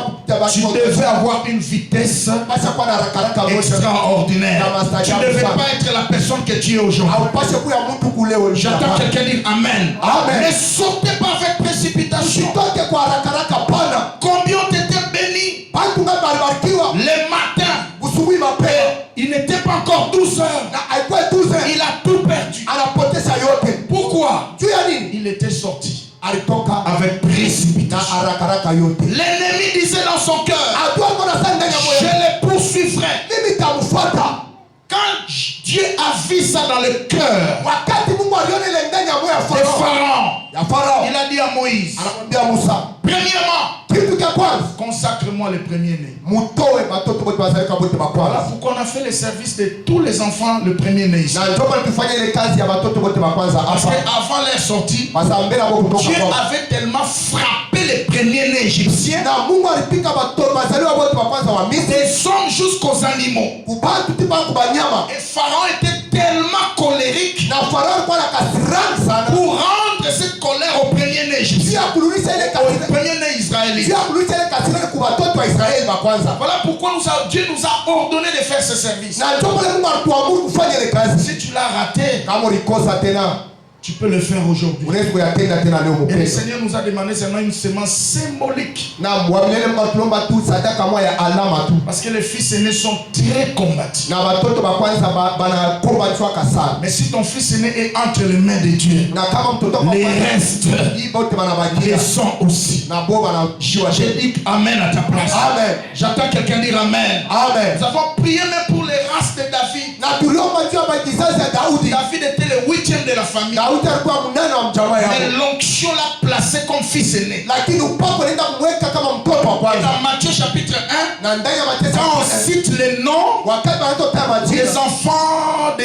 tu devais avoir une vitesse basi kwa na haraka yote. extraordinaire. Tu ne devais pas être la personne que tu es aujourd'hui. Au pashe kuya mtu kule wewe. J'entends quelqu'un dire Amen. Amen. Ne sautez pas avec précipitation. Usitoke kwa haraka pana. Combien ont été bénis Bantu ngapi walibarikiwa? le matin? Usubuhi mapema. Il n'était pas encore 12 heures. Na haikuwa 12 heures. Il a tout perdu. Anapoteza yote. Pourquoi? Juu ya nini? Il était sorti Alitoka avec na précipitation. haraka yote. L'ennemi disait dans son cœur, Adua kona sana ndani ya je moyo. les poursuivrai. Mimi nitamfuata. Quand Dieu a vu ça dans le cœur Wakati Mungu aliona ile ndani ya moyo ya de Farao. Pharaon, Ya Farao. il a dit à Moïse, Anamwambia Musa, premièrement, kitu cha kwanza, consacre-moi le premier-né. mutoe batoto wote wazalika wote Voilà bakwanza. pourquoi on a fait le service de tous les enfants le premier-né ici. Na ndio maana tufanye ile kazi ya batoto wote bakwanza Parce hapa. qu'avant leur sortie, Basa mbele hapo kutoka Dieu kwa. avait tellement frappé les premiers-nés égyptiens, Na Mungu alipika batoto wazaliwa wote bakwanza wa Misri. des hommes jusqu'aux animaux. Kubatu tipa kubanyama. Et Pharaon était tellement colérique Na Farao alikuwa na kasirani sana. pour rendre cette colère aux premiers-nés égyptiens, Pia kurudisha ile aux kasirani. premiers-nés israéliens. Pia kurudisha ile kasirani kwa watoto wa Israeli bakwanza. Voilà pourquoi Dieu nous a ordonné de faire ce service. Na ndio pale Mungu alituamuru kufanya ile kazi. Si tu l'as raté, Kama ulikosa tena, tu peux le faire aujourd'hui. unaweza kuyatenda tena leo Et le mpendwa. Seigneur nous a demandé seulement une semence symbolique. Na mwamlele mnatulomba tu sadaka moja ya alama tu. Parce que les fils aînés sont très combatifs. Na watoto wa kwanza banakombatiwaka sana. Mais si ton fils aîné est entre les mains de Dieu, Na kama mtoto wa les kwanza restes hii bote les banabakia sont aussi. na bo banajua. J'ai dit Amen à ta place. Amen. J'entends quelqu'un dire Amen. Amen. Nous avons prié même pour les races de David. Na tuliomba juu ya kizazi ya Daudi. David était le 8e de la famille. Daudi alikuwa mnane wa mjamaa Mais yao. l'onction l'a placé comme fils aîné. Lakini upako nenda kumweka kama mtoto wa Et kwanza. dans Matthieu chapitre 1, Na ndani ya Mathayo quand on cite les noms wakati wanatoa majina des enfants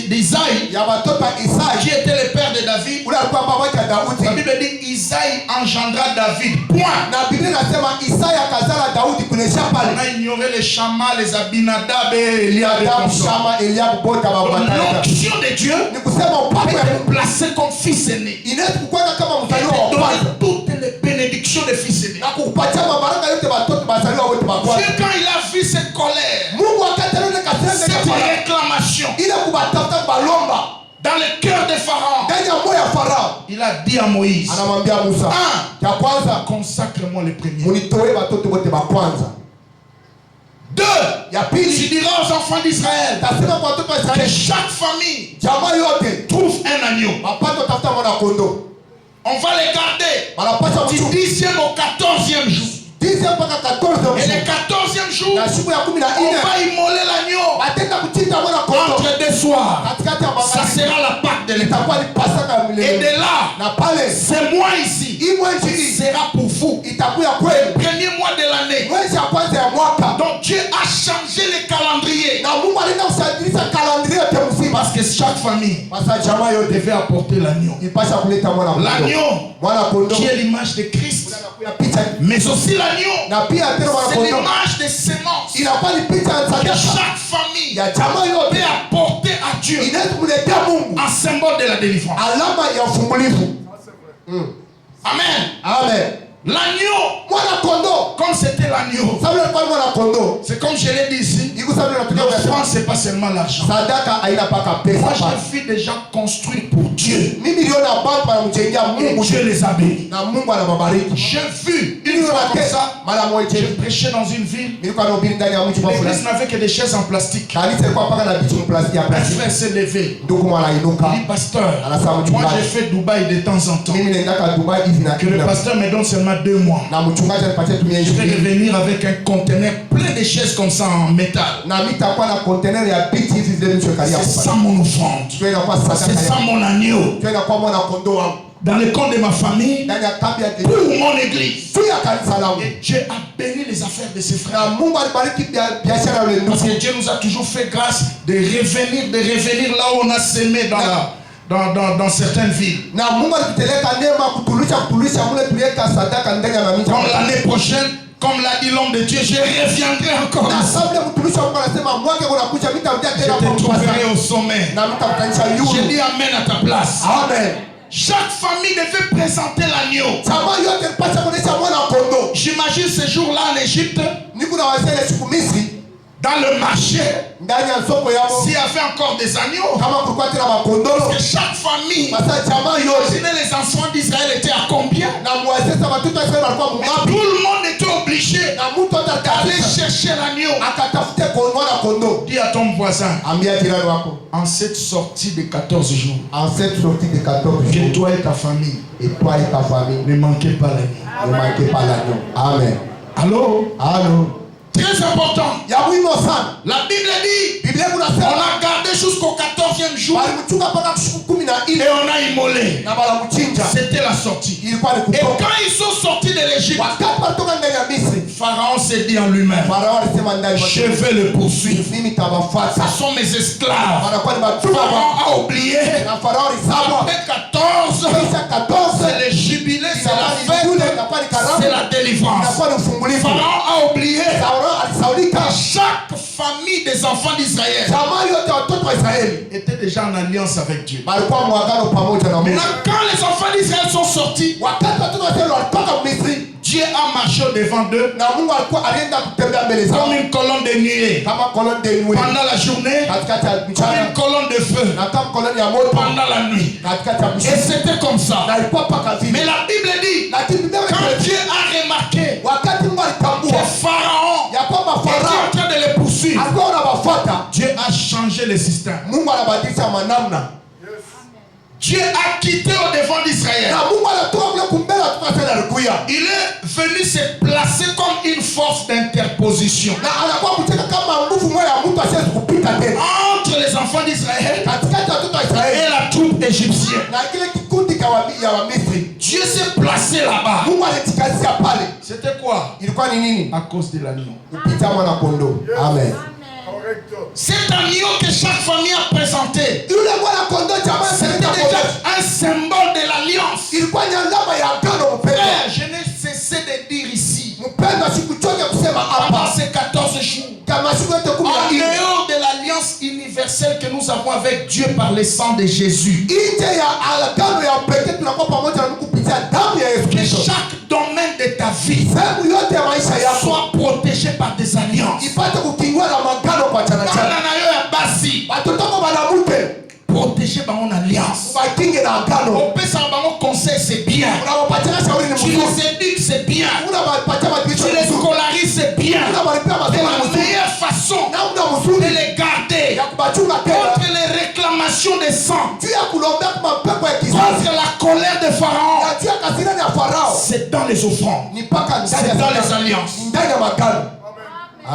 d'Isaïe, ya watoto wa qui Isai, était le père de David, ule alikuwa baba yake la Daudi. Bible dit Isaïe engendra David. Point. Na Biblia inasema Isaya akazala Daudi kunesha On pale. a ignoré les Shammah, les Abinadab et Eliab. Adamu, Shama, Eliabu, bote wabatana. L'onction de Dieu Ni kusema upako ya était Mungu placée comme fils aîné. inaweza kukwenda kama Il mzaliwa wa te donne kwanza toutes les bénédictions des fils aînés. na kukupatia mabaraka yote watoto wazaliwa wote wa kwanza. Dieu, quand il a vu cette colère, Mungu wakati aliona kasirani cette ndani ya Farao, réclamation ile kubatafuta kubalomba dans le cœur de Pharaon, ndani ya moyo ya Farao, il a dit à Moïse, anamwambia Musa, ya kwanza consacre-moi le premier. munitoe watoto wote wa kwanza. 2. Ya Tu pili, diras aux enfants d'Israël tasema kwa watoto wa que Israeli, chaque famille jamaa yote trouve un agneau. wapate tafuta mwana kondoo. On va les garder Wanapaswa du mtu 10e au 14e jour. 10 mpaka 14 Et le 14e jour, na siku ya 14 on va immoler l'agneau atenda kuchinja mwana kondoo entre deux soirs. katikati ya Ça magharibi. sera la Pâque de l'État. Itakuwa ni Pasaka ya Et milele. de là, Na pale ce mois ici hii mwezi hii sera pour vous. itakuwa kweli Premier mois de l'année. mwezi ya kwanza ya mwaka. Donc Dieu a changé le calendrier. Na Mungu alienda kusadilisha kalendria yote mzima. Parce que chaque famille Basa jamaa yote devait apporter l'agneau. ipasha kuleta mwana kondoo. L'agneau Mwana kondoo qui est l'image de Christ. anakuya picha, Mais aussi l'agneau, na pia tena mwana c'est kondoo l'image des semences inakuwa ni picha ya que sadaka chaque famille ya jamaa peut yote apporter à Dieu inaweza kumletea Mungu en symbole de la délivrance. alama ya ufumulivu. Amen. Amen. L'agneau, Mwana kondoo comme c'était l'agneau, sababu alikuwa ni mwana kondoo. c'est comme je l'ai dit ici, Iko sababu tunatumia l'offrande c'est pas seulement l'argent. sadaka haina paka pesa Moi pale. j'ai vu des gens construire pour Dieu Mimi niliona bantu wanamjengea et Mungu Dieu les a bénis. na Mungu anawabariki. J'ai vu une fois comme ça, mara moja je prêchais dans une ville, nilikuwa nahubiri ndani ya mji fulani. l'église n'avait que des chaises en plastique. Kanisa ilikuwa paka na vitu plastiki ya Un plastiki. frère s'est levé, Ndugu mwana il inuka. dit pasteur, Anasema moi mchungaji, j'ai fait Dubaï de temps en temps, mimi naendaka Dubai hivi na que le pasteur me donne seulement 2 mois. na mchungaji anipatie tumia Je vais hivi. revenir avec un conteneur plein de chaises comme ça en métal. Na mimi nitakuwa na container ya biti hivi zile nilichokalia C'est hapa. ça mon offrande. Ndio inakuwa C'est sadaka ça ya. mon agneau. Ndio inakuwa mwana kondoo wangu. dans le compte de ma famille, ndani ya kambi ya pour mon église. tu ya kanisa langu. Et Dieu a béni les affaires de ses Na frères. Mungu alibariki biashara ya Parce ndugu. que Dieu nous a toujours fait grâce de revenir là où on a semé dans certaines villes. Na Mungu alituteleka neema kutulisha mule tulieka sadaka ndani ya mamita. Comme l'année prochaine, comme l'a dit l'homme de Dieu, je reviendrai encore. Na sababu mtulisha Mungu anasema mwaka unakuja mitarudia Je tena kwa te trouverai au sommet. na mtakutanisha yule. Je dis amen à ta place. Amen. Chaque famille devait présenter l'agneau. Chama yote mpaka kuonesha mwana kondoo. J'imagine ce jour-là en Égypte, Niko na wazee siku Misri dans le marché, ndani ya soko yao s'il y avait encore des agneaux, kama kulikuwa tena makondolo. que chaque famille, Sasa chama yote imaginez les enfants d'Israël étaient à combien? na mwazee sasa watoto wa Israeli walikuwa Mais mungapi? tout le monde était obligé Na mtu d'aller atakalisha chercher l'agneau. akatafute mwana kondoo. Dis à ton voisin, Ambia jirani wako en cette sortie de 14 jours, en cette sortie de 14 que jours toi et ta famille et toi et ta famille ne manquez pas l'agneau. ne manquez pas l'agneau. Amen. Allô? Allô. Très important. Ya muhimu sana. La Bible dit, Biblia on kunasema a gardé jusqu'au 14e jour walimchunga mpaka siku 14 et on a immolé. na walamchinja. C'était la sortie. Ilikuwa ni Et kutoka. quand ils sont sortis de l'Égypte, Wakati walitoka ndani ya Misri, Pharaon s'est dit en lui-même, Farao alisema ndani je vais le poursuivre. mimi nitawafuata. Ce sont mes esclaves. Wanakuwa ni watumwa wa Pharaon a oublié. na Farao alisema Après 14, kisha 14 c'est le jubilé, c'est la kule fête, inakuwa ni karamu, c'est la délivrance. inakuwa ni ufungulifu. Pharaon a oublié. Farao alisaulika. Chaque famille des enfants d'Israël Jamaa yote watoto wa Israeli était déjà en alliance avec Dieu. walikuwa muagano pamoja na Mungu. Maintenant, quand les enfants d'Israël sont sortis, Wakati watoto wa Israeli walitoka Misri, Dieu a marché au-devant d'eux na Mungu alikuwa alienda kutembea mbele zao comme une colonne de nuée kama koloni de nuit pendant la journée, katikati ya comme mchana une colonne de feu na kama koloni ya moto pendant la nuit. katikati ya Et mchana, c'était comme ça. na ilikuwa paka Mais vile. la Bible dit, Lakini Biblia quand inasema Dieu a remarqué wakati Mungu que alitambua Pharaon ya kwamba était en Farao train de les poursuivre, alikuwa anawafuata, Dieu a changé le système. Mungu anabadilisha manamna Dieu a quitté au-devant d'Israël. na Mungu anatoka kule kumbele, watoto wa Israeli alikuya Il est venu se placer comme une force d'interposition na anakuwa kucheka kama nguvu moja ya mtu asiwezi kupita tena entre les enfants d'Israël katikati ya watoto wa et Israeli la troupe égyptienne. na kile kikundi ya Wamisri. Dieu s'est placé là-bas. Mungu alitikazia pale. C'était quoi? Ilikuwa ni nini? À cause de l'agneau. Kupitia mwana kondoo. Amen. Cet agneau que chaque famille a présenté, Yule mwana kondoo jamaa c'était sasa déjà un symbole de l'alliance. ilikuwa ni alama ya agano mpendwa. Frère, je n'ai cessé de dire ici, Mpendwa, sikuchoke kusema pendant hapa ces 14 jours, kama siku yote en 14 dehors de l'alliance universelle que nous avons avec Dieu par le sang de Jésus, nje ya agano ya pekee tunakuwa pamoja na Mungu kupitia damu ya Yesu que Kristo. chaque domaine de ta vie Sehemu yote ya maisha yako soit protégé par des alliances. ipate kukingiwa na magano kwa chana Bana chana. na yo ya basi, Watoto wako wanamke protégé par mon alliance. wakinge na agano. Opesa bango conseil, c'est bien. Unawapatia shauri ni Tu mzuri. les éduques, c'est bien. Unawapatia madirisha Tu les mzuri. scolarises, c'est bien. Unawalipia C'est masomo la mzuri. meilleure façon Namna de mzuri les garder ya kubachunga tena contre les réclamations des sangs, juu ya kulombea kwa mapepo ya kizazi contre la colère de Pharaon. na juu ya kasirani ya Farao. C'est dans les offrandes, Ni mpaka ndani c'est ya dans les agano. alliances. Ndani ya magano.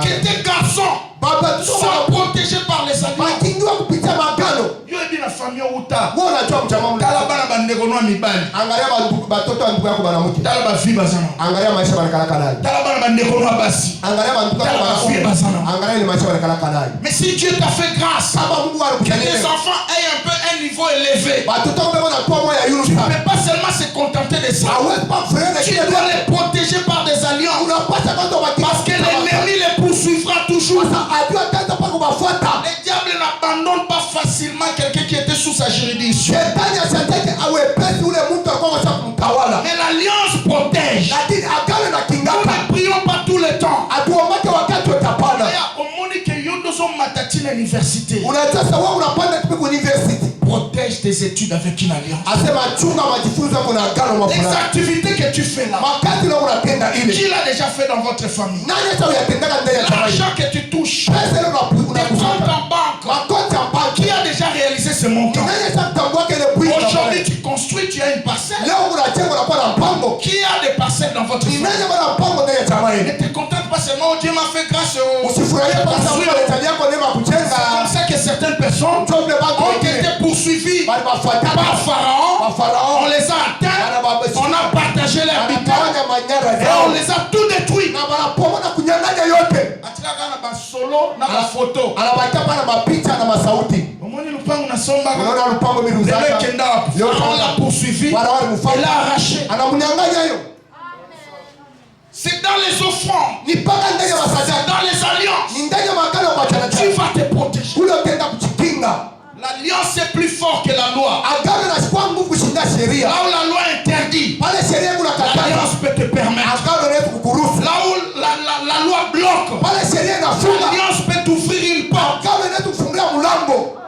Que tes garçons Baba soient tuko protégés par les alliances. makingiwa kupitia magano. Yo ebi na famille uta. Wewe unajua mjamaa Tala mle. bana bandeko no mibali. Angalia batoto wa ndugu yako banamuke. Tala ba fi bazana. Angalia maisha banakalaka nayo. Tala bana bandeko no basi. Angalia bandugu yako banamuke. Angalia ile maisha banakalaka nayo. Mais si Dieu t'a fait grâce, Kama Mungu que alikujalia tes enfants aient un peu un niveau élevé, batoto wako wanakuwa moyo yulu tu ne sana. peux pas seulement se contenter de ça. Hawezi pa kufurahia Tu kile dois les protéger par des alliances. unapata kwanza Parce que l'ennemi les poursuivra toujours. sasa ajua tata pa kubafuata. Le diable n'abandonne pas facilement quelqu'un qui était sous sa juridiction. Shetani ashataki awepesi ule mtu alikuwa anataka kumtawala. Mais l'alliance protège. Lakini agano na Nous kingaka. ne prions pas tout le temps. Atuomake wakati utapanda. Au monde que yondo son matatine à l'université. Unajua sawa unapanda kipi university. Protège tes études avec une alliance. Asema chunga majifunzo kuna agano Les mafulani. activités que tu fais là, Wakati leo unatenda ile. qui l'a déjà fait dans votre famille? Nani hata uyatendaka ndani ya chama. L'argent que tu touches, Pesa ile tes comptes unakusanya. en banque, Makoti ya banki. qui a déjà réalisé ce montant? Nani hata kutambua kile bwingi. Aujourd'hui, tu construis, tu as une parcelle. Leo unajenga unakuwa na mpango. Qui a des parcelles dans votre Ni famille? nani ana mpango ndani ya chama Ne ile? te contente pas seulement, oh, Dieu m'a fait grâce. Usifurahie kwa sababu unahitaji yako neema kujenga. C'est comme ça que certaines personnes Ndio vile watu ont wengine été poursuivies bali bafuatana par Pharaon on les a atteints, on a partagé leur biens et on les a tout détruits. Solo na la photo. On l'a poursuivi, il l'a arraché. C'est dans les offrandes, c'est dans les alliances. Tu vas te protéger. L'alliance est plus forte que la loi. Là où la loi interdit, l'alliance peut te permettre. Là où la loi bloque, l'alliance peut t'ouvrir une porte.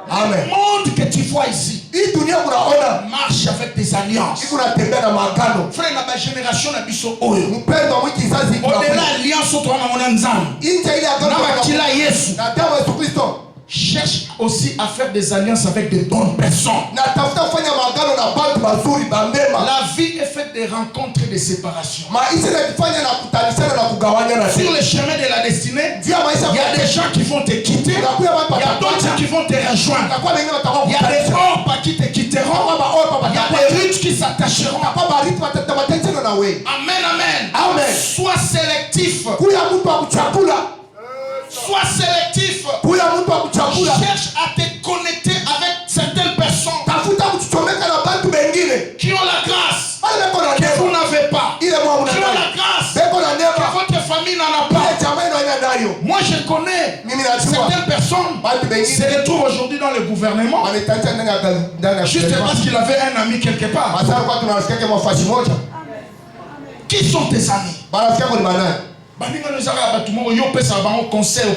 Le monde que tu vois ici marche avec des alliances. Frère, la génération n'a pas au-delà alliance autre cherche aussi à faire des alliances avec de bonnes personnes. La vie est faite des rencontres et des séparations. Sur le chemin de la destinée, il y a des gens qui vont te quitter, il y a d'autres qui vont te rejoindre. Il y a des hommes qui te quitteront, il y a des riches qui s'attacheront. Amen, amen. Sois sélectif. Sois sélectif. Cherche à te connecter avec certaines personnes qui ont la grâce que vous n'avez pas, qui ont la grâce que votre famille n'en a pas. Moi je connais certaines personnes qui se retrouvent aujourd'hui dans le gouvernement juste parce qu'il avait un ami quelque part. Qui sont tes amis? Conseil,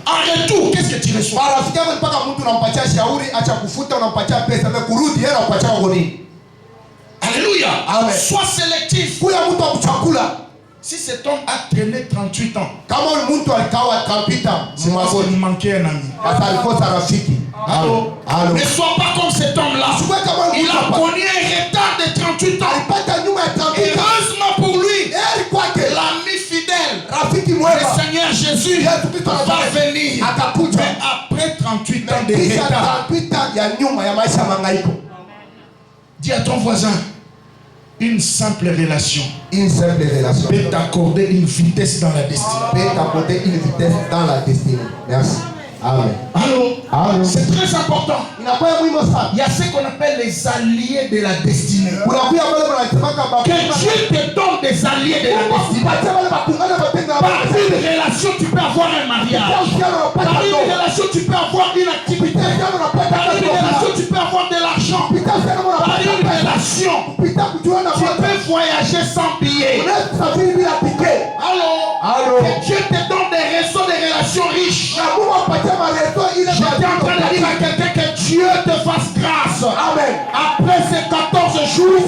en retour, qu'est-ce que tu reçois? Alléluia. Amen. Sois sélectif. Si cet homme a traîné 38 ans, c'est parce qu'il manquait un ami. Allô? Ne sois pas comme cet homme-là. Il a connu un retard de 38 ans. Heureusement pour lui, l'ami fidèle, le Seigneur Jésus, va venir. Mais après 38 ans de retard, dis à ton voisin, une simple relation peut t'accorder une vitesse dans la destinée. Merci. Amen. Allô? C'est très important. Il y a ce qu'on appelle les alliés de la destinée. Que Dieu te donne des alliés de la destinée. Par une relation, tu peux avoir un mariage. Par une relation, tu peux avoir une activité. Par une relation, tu peux avoir de l'argent. Par une relation, tu peux voyager sans billet. Allô? Que Dieu te donne des réseaux de relations riches. J'étais en train de dire à quelqu'un que Dieu te fasse grâce. Amen. Après ces 14 jours,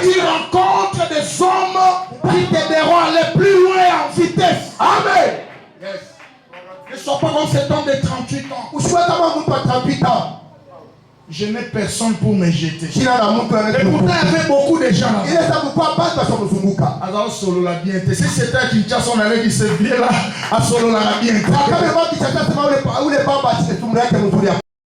il rencontre des hommes qui t'aideront à aller plus loin en vitesse. Amen. Yes. Ne sois pas comme cet homme de 38 ans. Je n'ai personne pour me jeter. Et pourtant, il y avait beaucoup de gens là. Alors, solo la bien. Si c'était à Kinshasa, on allait dire c'est bien là. À solo la bien.